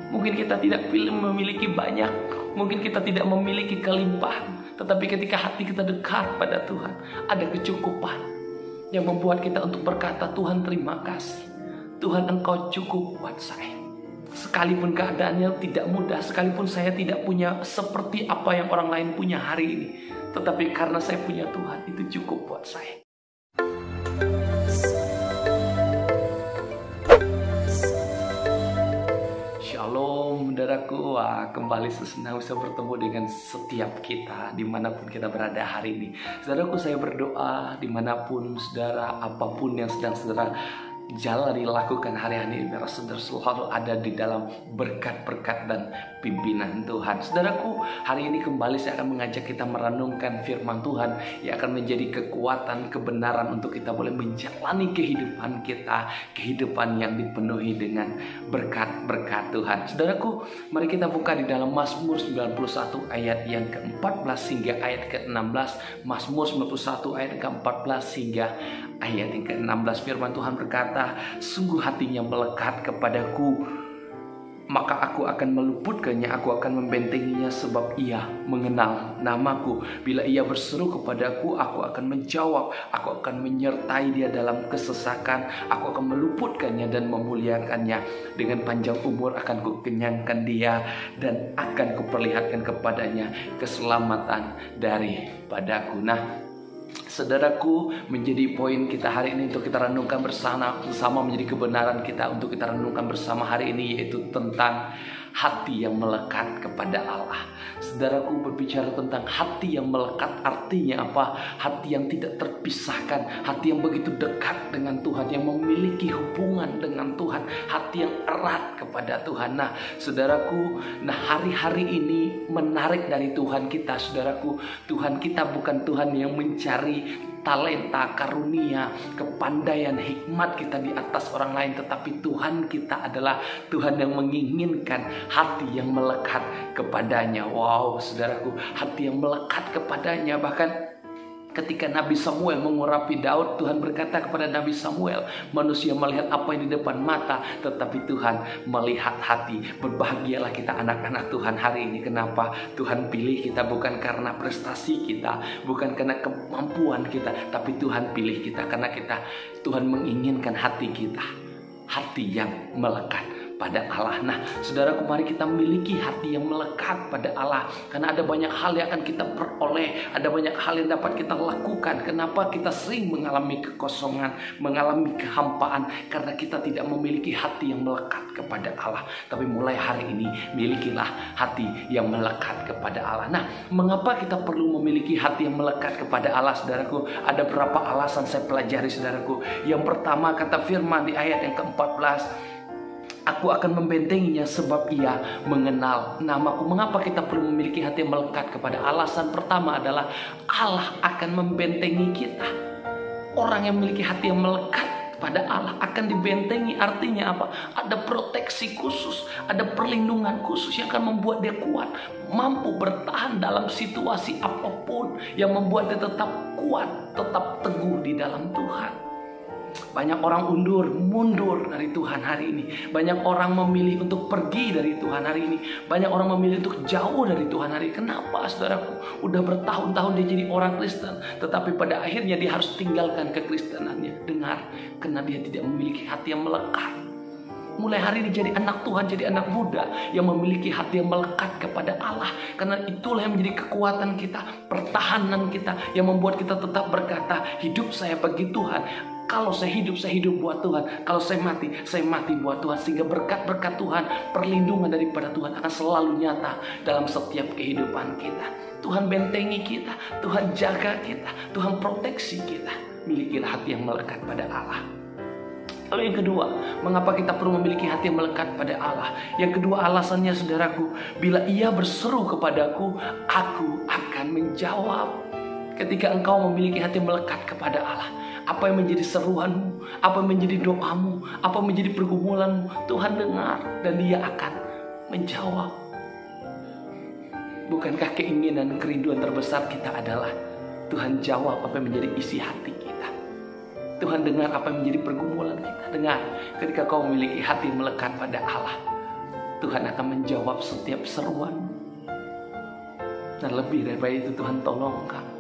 Mungkin kita tidak memiliki banyak, mungkin kita tidak memiliki kelimpahan, tetapi ketika hati kita dekat pada Tuhan, ada kecukupan yang membuat kita untuk berkata, Tuhan terima kasih, Tuhan Engkau cukup buat saya. Sekalipun keadaannya tidak mudah, sekalipun saya tidak punya seperti apa yang orang lain punya hari ini, tetapi karena saya punya Tuhan, itu cukup buat saya. Shalom saudaraku, kembali senang bisa bertemu dengan setiap kita dimanapun kita berada hari ini. Saudaraku, saya berdoa dimanapun saudara, apapun yang sedang saudara jalani lakukan hari-hari ini, biar saudara selalu ada di dalam berkat-berkat dan pimpinan Tuhan. Saudaraku, hari ini kembali saya akan mengajak kita merenungkan firman Tuhan yang akan menjadi kekuatan, kebenaran untuk kita boleh menjalani kehidupan kita, kehidupan yang dipenuhi dengan berkat-berkat Tuhan. Saudaraku, mari kita buka di dalam Mazmur 91 ayat yang ke-14 hingga ayat ke-16. Mazmur 91 ayat ke-14 hingga ayat yang ke-16. Firman Tuhan berkata, sungguh hatinya melekat kepadaku, maka aku akan meluputkannya, aku akan membentenginya, sebab ia mengenal namaku. Bila ia berseru kepadaku, aku akan menjawab, aku akan menyertai dia dalam kesesakan, aku akan meluputkannya dan memuliakannya. Dengan panjang umur akan kukenyangkan dia, dan akan kuperlihatkan kepadanya keselamatan daripadaku. Saudaraku, menjadi poin kita hari ini untuk kita renungkan bersama menjadi kebenaran kita untuk kita renungkan bersama hari ini, yaitu tentang hati yang melekat kepada Allah. Saudaraku, berbicara tentang hati yang melekat artinya apa? Hati yang tidak terpisahkan, hati yang begitu dekat dengan Tuhan, yang memiliki hubungan dengan Tuhan, hati yang erat kepada Tuhan. Saudaraku, hari-hari ini menarik dari Tuhan kita, saudaraku. Tuhan kita bukan Tuhan yang mencari talenta, karunia, kepandaian, hikmat kita di atas orang lain, tetapi Tuhan kita adalah Tuhan yang menginginkan hati yang melekat kepadanya. Wow, saudaraku, hati yang melekat kepadanya. Bahkan ketika Nabi Samuel mengurapi Daud, Tuhan berkata kepada Nabi Samuel, manusia melihat apa yang di depan mata, tetapi Tuhan melihat hati. Berbahagialah kita anak-anak Tuhan hari ini. Kenapa? Tuhan pilih kita bukan karena prestasi kita, bukan karena kemampuan kita, tapi Tuhan pilih kita karena Tuhan menginginkan hati kita, hati yang melekat pada Allah. Saudaraku, mari kita miliki hati yang melekat pada Allah, karena ada banyak hal yang akan kita peroleh, ada banyak hal yang dapat kita lakukan. Kenapa kita sering mengalami kekosongan, mengalami kehampaan? Karena kita tidak memiliki hati yang melekat kepada Allah. Tapi mulai hari ini, milikilah hati yang melekat kepada Allah. Mengapa kita perlu memiliki hati yang melekat kepada Allah, saudaraku? Ada berapa alasan saya pelajari, saudaraku. Yang pertama, kata firman di ayat yang ke-14, aku akan membentenginya sebab ia mengenal namaku. Mengapa kita perlu memiliki hati yang melekat kepada Allah? Alasan pertama adalah Allah akan membentengi kita. Orang yang memiliki hati yang melekat pada Allah akan dibentengi. Artinya apa? Ada proteksi khusus, ada perlindungan khusus yang akan membuat dia kuat, mampu bertahan dalam situasi apapun, yang membuat dia tetap kuat, tetap teguh di dalam Tuhan. Banyak orang mundur dari Tuhan hari ini. Banyak orang memilih untuk pergi dari Tuhan hari ini. Banyak orang memilih untuk jauh dari Tuhan hari ini. Kenapa, saudaraku? Udah bertahun-tahun dia jadi orang Kristen, tetapi pada akhirnya dia harus tinggalkan kekristenannya. Dengar, karena dia tidak memiliki hati yang melekat. Mulai hari ini jadi anak Tuhan, jadi anak muda yang memiliki hati yang melekat kepada Allah. Karena itulah yang menjadi kekuatan kita, pertahanan kita, yang membuat kita tetap berkata, hidup saya bagi Tuhan. Kalau saya hidup buat Tuhan. Kalau saya mati buat Tuhan. Sehingga berkat-berkat Tuhan, perlindungan daripada Tuhan akan selalu nyata dalam setiap kehidupan kita. Tuhan bentengi kita, Tuhan jaga kita, Tuhan proteksi kita. Milikilah hati yang melekat pada Allah. Lalu yang kedua, mengapa kita perlu memiliki hati yang melekat pada Allah? Yang kedua alasannya, saudaraku, bila ia berseru kepadaku, aku akan menjawab. Ketika engkau memiliki hati yang melekat kepada Allah, apa yang menjadi seruanmu, apa yang menjadi doamu, apa yang menjadi pergumulanmu, Tuhan dengar dan Dia akan menjawab. Bukankah keinginan, kerinduan terbesar kita adalah Tuhan jawab apa yang menjadi isi hati kita? Tuhan dengar apa yang menjadi pergumulan kita. Dengar, ketika kau memiliki hati yang melekat pada Allah, Tuhan akan menjawab setiap seruan. Dan lebih daripada itu, Tuhan tolong kamu.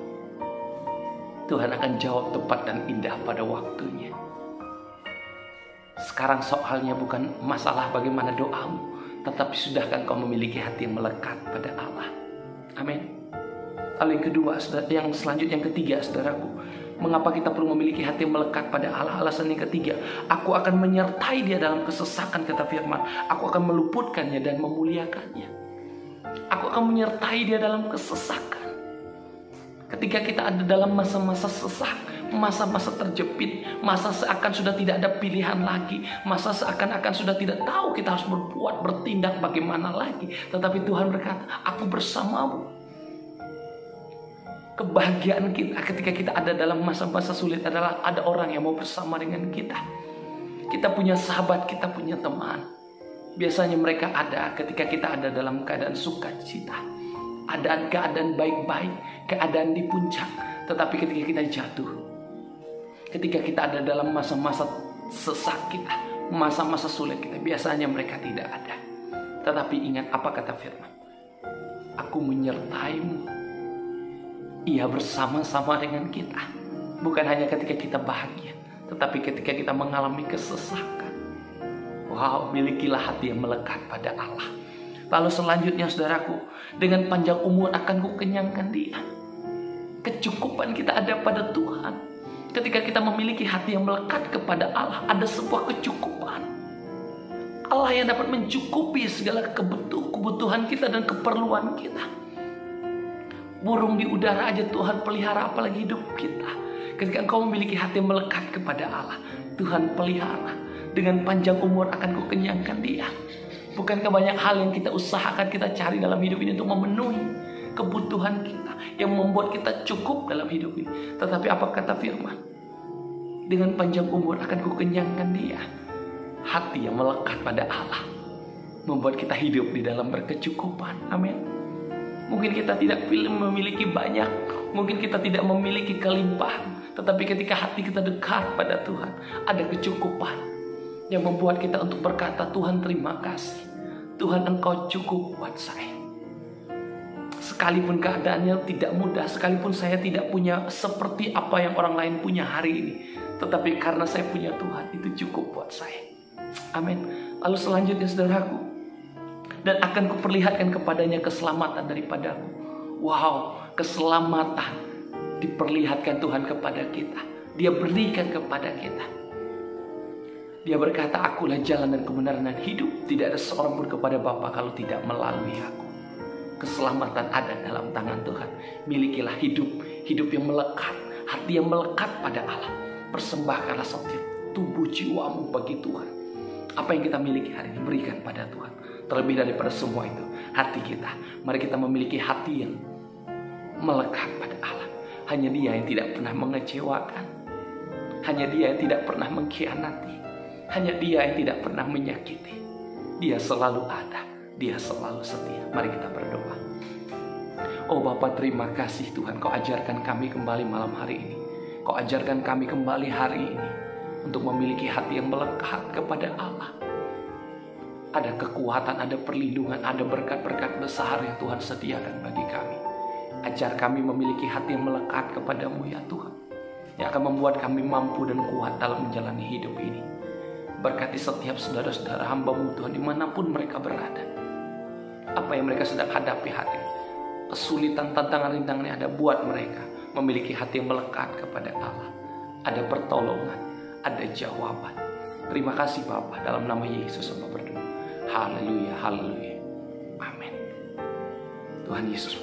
Tuhan akan jawab tepat dan indah pada waktunya. Sekarang soalnya bukan masalah bagaimana doamu, tetapi sudahkah kau memiliki hati yang melekat pada Allah. Amin. Lalu yang kedua, yang selanjutnya, yang ketiga, saudaraku, mengapa kita perlu memiliki hati yang melekat pada Allah? Alasan yang ketiga, aku akan menyertai dia dalam kesesakan, kata firman. Aku akan meluputkannya dan memuliakannya. Aku akan menyertai dia dalam kesesakan. Ketika kita ada dalam masa-masa sesak, masa-masa terjepit, masa seakan sudah tidak ada pilihan lagi, masa seakan-akan sudah tidak tahu kita harus berbuat, bertindak bagaimana lagi. Tetapi Tuhan berkata, aku bersamamu. Kebahagiaan kita ketika kita ada dalam masa-masa sulit adalah ada orang yang mau bersama dengan kita. Kita punya sahabat, kita punya teman. Biasanya mereka ada ketika kita ada dalam keadaan sukacita, keadaan baik-baik, keadaan di puncak. Tetapi ketika kita jatuh, ketika kita ada dalam masa-masa sesak kita, masa-masa sulit kita, biasanya mereka tidak ada. Tetapi ingat apa kata firman, aku menyertaimu. Ia bersama-sama dengan kita. Bukan hanya ketika kita bahagia, tetapi ketika kita mengalami kesesakan. Wow, milikilah hati yang melekat pada Allah. Lalu selanjutnya, saudaraku, dengan panjang umur akan kukenyangkan dia. Kecukupan kita ada pada Tuhan. Ketika kita memiliki hati yang melekat kepada Allah, ada sebuah kecukupan. Allah yang dapat mencukupi segala kebutuhan kita dan keperluan kita. Burung di udara aja Tuhan pelihara, apalagi hidup kita. Ketika engkau memiliki hati yang melekat kepada Allah, Tuhan pelihara. Dengan panjang umur akan kukenyangkan dia. Bukankah banyak hal yang kita usahakan, kita cari dalam hidup ini untuk memenuhi kebutuhan kita, yang membuat kita cukup dalam hidup ini. Tetapi apa kata firman? Dengan panjang umur akan kukenyangkan dia. Hati yang melekat pada Allah membuat kita hidup di dalam berkecukupan. Amin. Mungkin kita tidak memiliki banyak, mungkin kita tidak memiliki kelimpahan, tetapi ketika hati kita dekat pada Tuhan, ada kecukupan yang membuat kita untuk berkata, Tuhan terima kasih. Tuhan engkau cukup buat saya. Sekalipun keadaannya tidak mudah, sekalipun saya tidak punya seperti apa yang orang lain punya hari ini, tetapi karena saya punya Tuhan, itu cukup buat saya. Amin. Lalu selanjutnya, saudaraku, dan akan kuperlihatkan kepadanya keselamatan daripadaku. Wow, keselamatan diperlihatkan Tuhan kepada kita. Dia berikan kepada kita. Dia berkata, akulah jalan dan kebenaran dan hidup. Tidak ada seorang pun kepada Bapa kalau tidak melalui aku. Keselamatan ada dalam tangan Tuhan. Milikilah hidup yang melekat, hati yang melekat pada Allah. Persembahkanlah setiap tubuh jiwamu bagi Tuhan. Apa yang kita miliki hari ini, berikan pada Tuhan. Terlebih daripada semua itu, hati kita. Mari kita memiliki hati yang melekat pada Allah. Hanya Dia yang tidak pernah mengecewakan. Hanya Dia yang tidak pernah mengkhianati. Hanya Dia yang tidak pernah menyakiti. Dia selalu ada. Dia selalu setia. Mari kita berdoa. Oh Bapa, terima kasih Tuhan. Kau ajarkan kami kembali malam hari ini. Kau ajarkan kami kembali hari ini untuk memiliki hati yang melekat kepada Allah. Ada kekuatan, ada perlindungan, ada berkat-berkat besar yang Tuhan sediakan bagi kami. Ajar kami memiliki hati yang melekat kepadamu ya Tuhan, yang akan membuat kami mampu dan kuat dalam menjalani hidup ini. Berkati setiap saudara-saudara hamba-Mu Tuhan, dimanapun mereka berada. Apa yang mereka sedang hadapi hari ini, kesulitan, tantangan, rintangan yang ada, buat mereka memiliki hati yang melekat kepada Allah. Ada pertolongan, ada jawaban. Terima kasih Bapa, dalam nama Yesus hamba berdoa. Haleluya, haleluya. Amin. Tuhan Yesus